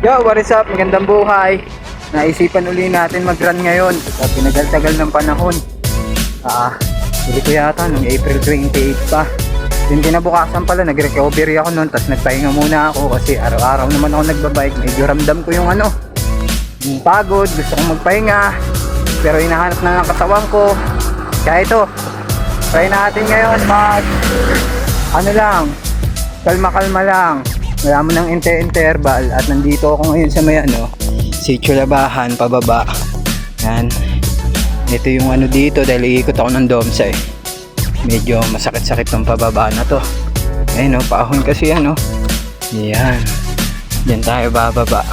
Yo, what is up? Magandang buhay. Naisipan uli natin mag-run ngayon sa pinagal-tagal ng panahon. Hindi ko yata nung April 28 pa. Yung kinabukasan pala, nag-recovery ako noon. Tapos nagpahinga muna ako kasi araw-araw naman ako nagbabike. Medyo ramdam ko yung yung pagod. Gusto kong magpahinga. Pero hinahanap na ng katawan ko. Kaya ito, try natin ngayon kalma-kalma lang. Wala mo ng interval. At nandito ako ngayon sa may Sitio Labahan, pababa. Yan. Ito yung dito dahil iikot ako ng Domsa eh. Medyo masakit-sakit tong pababa na to. Ayun paahon kasi yan Yan. Diyan tayo bababa.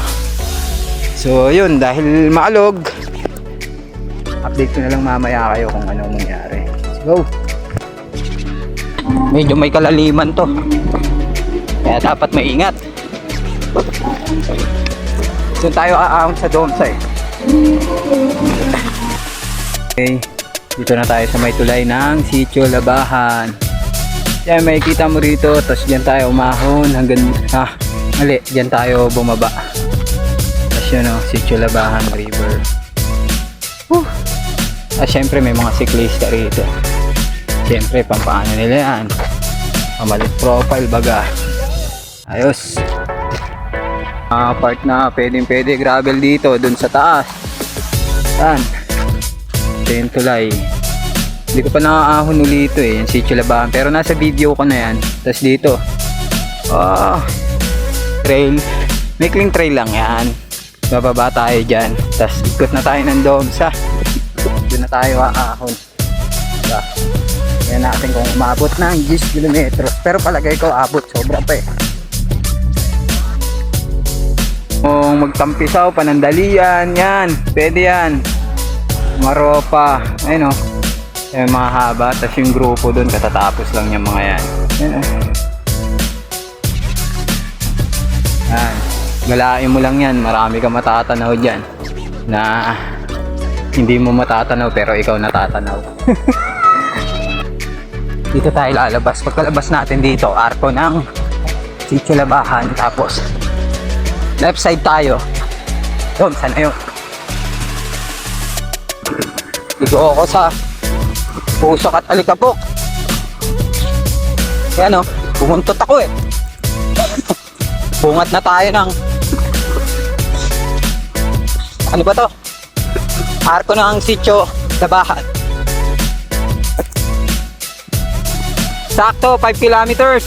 So yun, dahil maalog, update ko na lang mamaya kayo kung ano mangyari. Let's go. Medyo may kalaliman to. Kaya dapat maingat. So tayo aahon sa Domsa eh. Okay, dito na tayo sa may tulay ng Sitio Labahan. Yan, makikita mo rito. Tapos dyan tayo umahon hanggang dyan tayo bumaba. Tapos yun Sitio Labahan River. Syempre may mga siklista rito. Syempre pampaano nila yan, pamalit profile baga. Ayos. Part na pwede gravel dito dun sa taas. Yan. Ito yung tulay. Hindi ko pa nakaahon ulit ito yung Sitio Labahan. Pero nasa video ko na yan. Tapos dito trail. Maikling trail lang yan. Bababa tayo dyan. Tapos ikot na tayo ng Domsa. Doon na tayo aahon. Yan natin kung umabot ng 10 kilometros. Pero palagay ko abot. Sobra pa eh. Kung magtampisaw, panandalian, yan, pwede yan. Maropa, ayun yung mga haba, tapos yung grupo dun, katatapos lang yung mga yan. Yan, galain mo lang yan, marami ka matatanaw dyan na hindi mo matatanaw pero ikaw natatanaw. Dito tayo lalabas. Pagkalabas natin dito, arko ng Sitio Labahan, tapos left side tayo. Saan na yun? Dito ako sa Pusok at Alikabok. Yan pumuntot ako eh. Bungat na tayo ng ano ba to? Arko ng Sitio Labahan. Sakto 5 kilometers.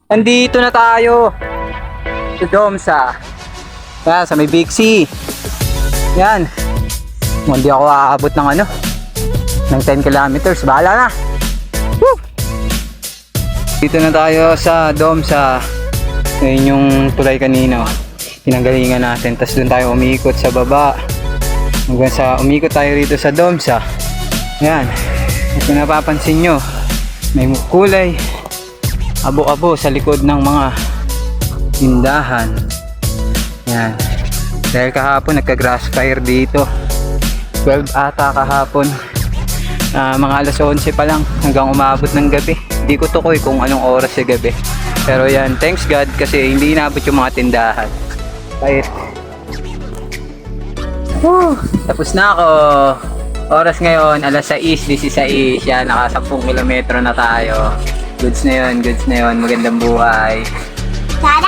Nandito na tayo sa Domsa. Yan, sa may Big C. Yan. Kung hindi ako aabot ng ng 10 kilometers, bahala na. Woo! Dito na tayo sa Domsa. Ngayon yung tulay kanina. Pinanggalingan natin. Tapos doon tayo umikot sa baba. Hanggang sa umikot tayo rito sa Domsa. Yan. At kung napapansin nyo, may kulay abo-abo sa likod ng mga tindahan. Yan. Dahil kahapon nagka-grass fire dito. 12 ata kahapon. Mga alas 11 pa lang hanggang umabot ng gabi. Hindi ko tukoy kung anong oras sa gabi. Pero yan, thanks God kasi hindi inabot yung mga tindahan. Kahit tapos na ako. Oras ngayon alas 6:16. Yan, naka 10 kilometro na tayo. Goods na yun. Magandang buhay. Tada!